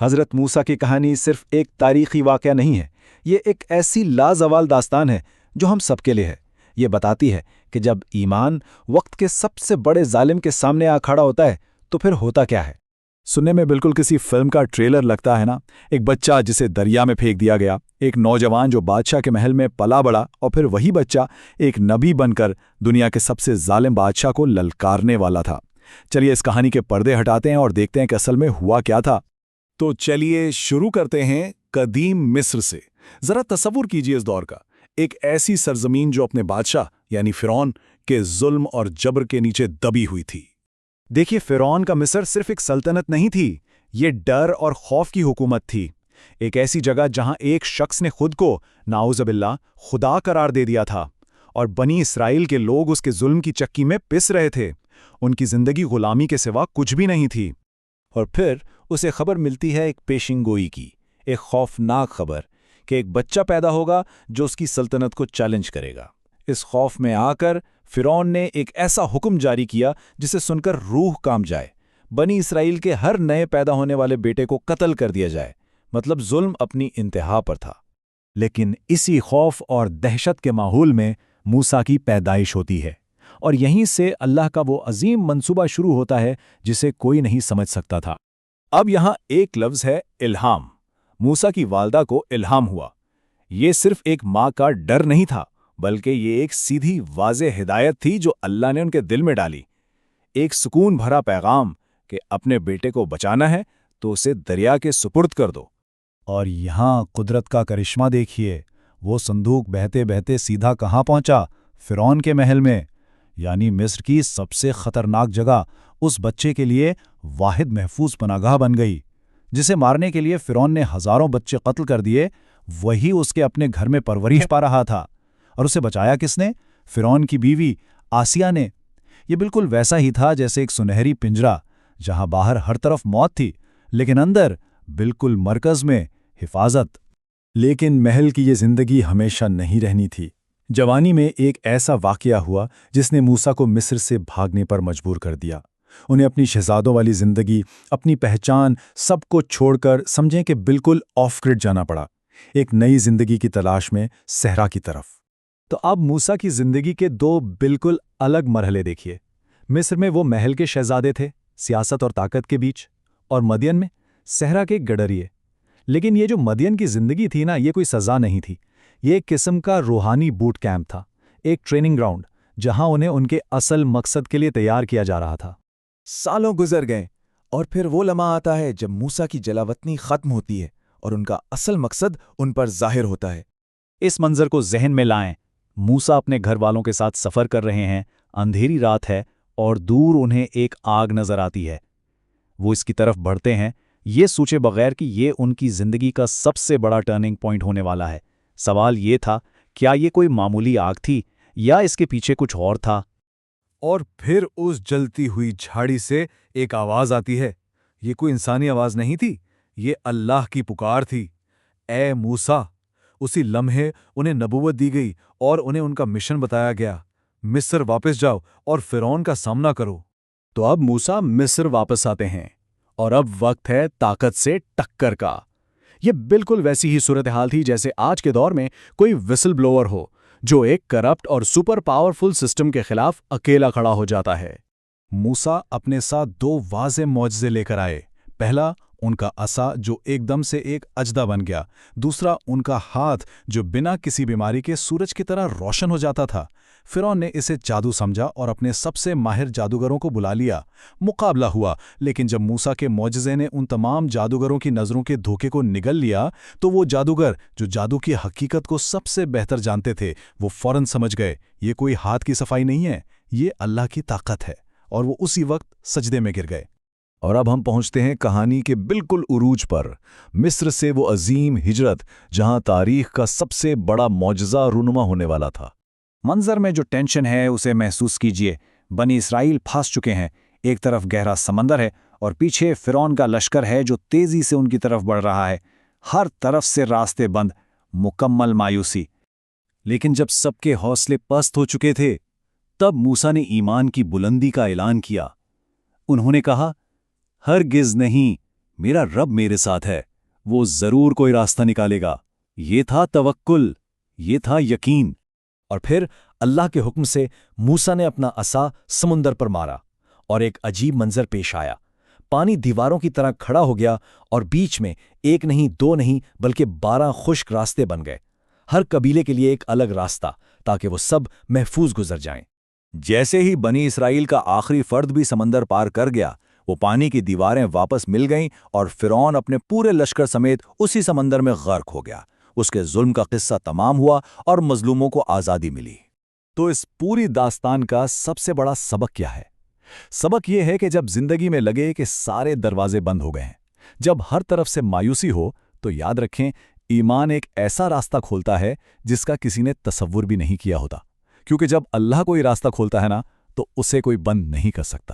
حضرت موسیٰ کی کہانی صرف ایک تاریخی واقعہ نہیں ہے، یہ ایک ایسی لازوال داستان ہے جو ہم سب کے لیے ہے۔ یہ بتاتی ہے کہ جب ایمان وقت کے سب سے بڑے ظالم کے سامنے آ کھڑا ہوتا ہے تو پھر ہوتا کیا ہے؟ سننے میں بالکل کسی فلم کا ٹریلر لگتا ہے نا، ایک بچہ جسے دریا میں پھینک دیا گیا، ایک نوجوان جو بادشاہ کے محل میں پلا بڑا، اور پھر وہی بچہ ایک نبی بن کر دنیا کے سب سے ظالم بادشاہ کو للکارنے والا تھا۔ چلیے اس کہانی کے پردے ہٹاتے ہیں اور دیکھتے ہیں کہ اصل میں ہوا کیا تھا۔ تو چلیے شروع کرتے ہیں قدیم مصر سے۔ ذرا تصور کیجئے اس دور کا، ایک ایسی سرزمین جو اپنے بادشاہ یعنی فرعون کے ظلم اور جبر کے نیچے دبی ہوئی تھی۔ دیکھیے، فرعون کا مصر صرف ایک سلطنت نہیں تھی، یہ ڈر اور خوف کی حکومت تھی۔ ایک ایسی جگہ جہاں ایک شخص نے خود کو نعوذ باللہ خدا قرار دے دیا تھا، اور بنی اسرائیل کے لوگ اس کے ظلم کی چکی میں پس رہے تھے۔ ان کی زندگی غلامی کے سوا کچھ بھی نہیں تھی۔ اور پھر اسے خبر ملتی ہے ایک پیشن گوئی کی، ایک خوفناک خبر کہ ایک بچہ پیدا ہوگا جو اس کی سلطنت کو چیلنج کرے گا۔ اس خوف میں آ کر فرعون نے ایک ایسا حکم جاری کیا جسے سن کر روح کانپ جائے۔ بنی اسرائیل کے ہر نئے پیدا ہونے والے بیٹے کو قتل کر دیا جائے، مطلب ظلم اپنی انتہا پر تھا۔ لیکن اسی خوف اور دہشت کے ماحول میں موسیٰ کی پیدائش ہوتی ہے، اور یہیں سے اللہ کا وہ عظیم منصوبہ شروع ہوتا ہے جسے کوئی نہیں سمجھ سکتا تھا۔ اب یہاں ایک لفظ ہے الہام۔ موسیٰ کی والدہ کو الہام ہوا۔ یہ صرف ایک ماں کا ڈر نہیں تھا، بلکہ یہ ایک سیدھی واضح ہدایت تھی جو اللہ نے ان کے دل میں ڈالی۔ ایک سکون بھرا پیغام کہ اپنے بیٹے کو بچانا ہے تو اسے دریا کے سپرد کر دو۔ اور یہاں قدرت کا کرشمہ دیکھیے، وہ صندوق بہتے بہتے سیدھا کہاں پہنچا؟ فرعون کے محل میں، یعنی مصر کی سب سے خطرناک جگہ اس بچے کے لیے واحد محفوظ پناہگاہ بن گئی۔ جسے مارنے کے لیے فرعون نے ہزاروں بچے قتل کر دیے، وہی اس کے اپنے گھر میں پرورش پا رہا تھا۔ اور اسے بچایا کس نے؟ فرعون کی بیوی آسیہ نے۔ یہ بالکل ویسا ہی تھا جیسے ایک سنہری پنجرا، جہاں باہر ہر طرف موت تھی لیکن اندر بالکل مرکز میں حفاظت۔ لیکن محل کی یہ زندگی ہمیشہ نہیں رہنی تھی۔ جوانی میں ایک ایسا واقعہ ہوا جس نے موسیٰ کو مصر سے بھاگنے پر مجبور کر دیا۔ انہیں اپنی شہزادوں والی زندگی، اپنی پہچان، سب کو چھوڑ کر سمجھیں کہ بالکل آف گرڈ جانا پڑا، ایک نئی زندگی کی تلاش میں صحرا کی طرف۔ تو اب موسیٰ کی زندگی کے دو بالکل الگ مرحلے دیکھیے۔ مصر میں وہ محل کے شہزادے تھے، سیاست اور طاقت کے بیچ، اور مدین میں صحرا کے گڈریے۔ لیکن یہ جو مدین کی زندگی تھی نا، یہ کوئی سزا نہیں تھی، یہ ایک قسم کا روحانی بوٹ کیمپ تھا، ایک ٹریننگ گراؤنڈ جہاں انہیں ان کے اصل مقصد کے لیے تیار کیا جا رہا تھا۔ سالوں گزر گئے اور پھر وہ لمحہ آتا ہے جب موسیٰ کی جلاوطنی ختم ہوتی ہے اور ان کا اصل مقصد ان پر ظاہر ہوتا ہے۔ اس منظر کو ذہن میں لائیں۔ موسیٰ اپنے گھر والوں کے ساتھ سفر کر رہے ہیں، اندھیری رات ہے اور دور انہیں ایک آگ نظر آتی ہے۔ وہ اس کی طرف بڑھتے ہیں، یہ سوچے بغیر کہ یہ ان کی زندگی کا سب سے بڑا ٹرننگ پوائنٹ ہونے والا ہے۔ سوال یہ تھا، کیا یہ کوئی معمولی آگ تھی یا اس کے پیچھے کچھ اور تھا؟ اور پھر اس جلتی ہوئی جھاڑی سے ایک آواز آتی ہے۔ یہ کوئی انسانی آواز نہیں تھی، یہ اللہ کی پکار تھی، اے موسیٰ۔ اسی لمحے انہیں نبوت دی گئی اور انہیں ان کا مشن بتایا گیا، مصر واپس جاؤ اور فرعون کا سامنا کرو۔ تو اب موسیٰ مصر واپس آتے ہیں، اور اب وقت ہے طاقت سے ٹکر کا۔ یہ بالکل ویسی ہی صورتحال تھی جیسے آج کے دور میں کوئی وسل بلوور ہو جو ایک کرپٹ اور سپر پاورفل سسٹم کے خلاف اکیلا کھڑا ہو جاتا ہے۔ موسیٰ اپنے ساتھ دو واضح معجزے لے کر آئے۔ پہلا، ان کا عصا جو ایک دم سے ایک اژدھا بن گیا۔ دوسرا، ان کا ہاتھ جو بنا کسی بیماری کے سورج کی طرح روشن ہو جاتا تھا۔ فرعون نے اسے جادو سمجھا اور اپنے سب سے ماہر جادوگروں کو بلا لیا۔ مقابلہ ہوا، لیکن جب موسیٰ کے معجزے نے ان تمام جادوگروں کی نظروں کے دھوکے کو نگل لیا تو وہ جادوگر جو جادو کی حقیقت کو سب سے بہتر جانتے تھے، وہ فوراً سمجھ گئے یہ کوئی ہاتھ کی صفائی نہیں ہے، یہ اللہ کی طاقت ہے، اور وہ اسی وقت سجدے میں گر گئے۔ اور اب ہم پہنچتے ہیں کہانی کے بالکل عروج پر، مصر سے وہ عظیم ہجرت جہاں تاریخ کا سب سے بڑا معجزہ رونما ہونے والا تھا۔ منظر میں جو ٹینشن ہے اسے محسوس کیجئے۔ بنی اسرائیل پھنس چکے ہیں، ایک طرف گہرا سمندر ہے اور پیچھے فرعون کا لشکر ہے جو تیزی سے ان کی طرف بڑھ رہا ہے، ہر طرف سے راستے بند، مکمل مایوسی۔ لیکن جب سب کے حوصلے پست ہو چکے تھے، تب موسیٰ نے ایمان کی بلندی کا اعلان کیا۔ انہوں نے کہا، ہرگز نہیں، میرا رب میرے ساتھ ہے، وہ ضرور کوئی راستہ نکالے گا۔ یہ تھا توکل، یہ تھا یقین۔ اور پھر اللہ کے حکم سے موسیٰ نے اپنا عصا سمندر پر مارا اور ایک عجیب منظر پیش آیا۔ پانی دیواروں کی طرح کھڑا ہو گیا اور بیچ میں ایک نہیں، دو نہیں، بلکہ 12 خشک راستے بن گئے، ہر قبیلے کے لیے ایک الگ راستہ، تاکہ وہ سب محفوظ گزر جائیں۔ جیسے ہی بنی اسرائیل کا آخری فرد بھی سمندر پار کر گیا، وہ پانی کی دیواریں واپس مل گئیں اور فرعون اپنے پورے لشکر سمیت اسی سمندر میں غرق ہو گیا۔ اس کے ظلم کا قصہ تمام ہوا اور مظلوموں کو آزادی ملی۔ تو اس پوری داستان کا سب سے بڑا سبق کیا ہے؟ سبق یہ ہے کہ جب زندگی میں لگے کہ سارے دروازے بند ہو گئے ہیں، جب ہر طرف سے مایوسی ہو، تو یاد رکھیں، ایمان ایک ایسا راستہ کھولتا ہے جس کا کسی نے تصور بھی نہیں کیا ہوتا، کیونکہ جب اللہ کوئی راستہ کھولتا ہے نا، تو اسے کوئی بند نہیں کر سکتا۔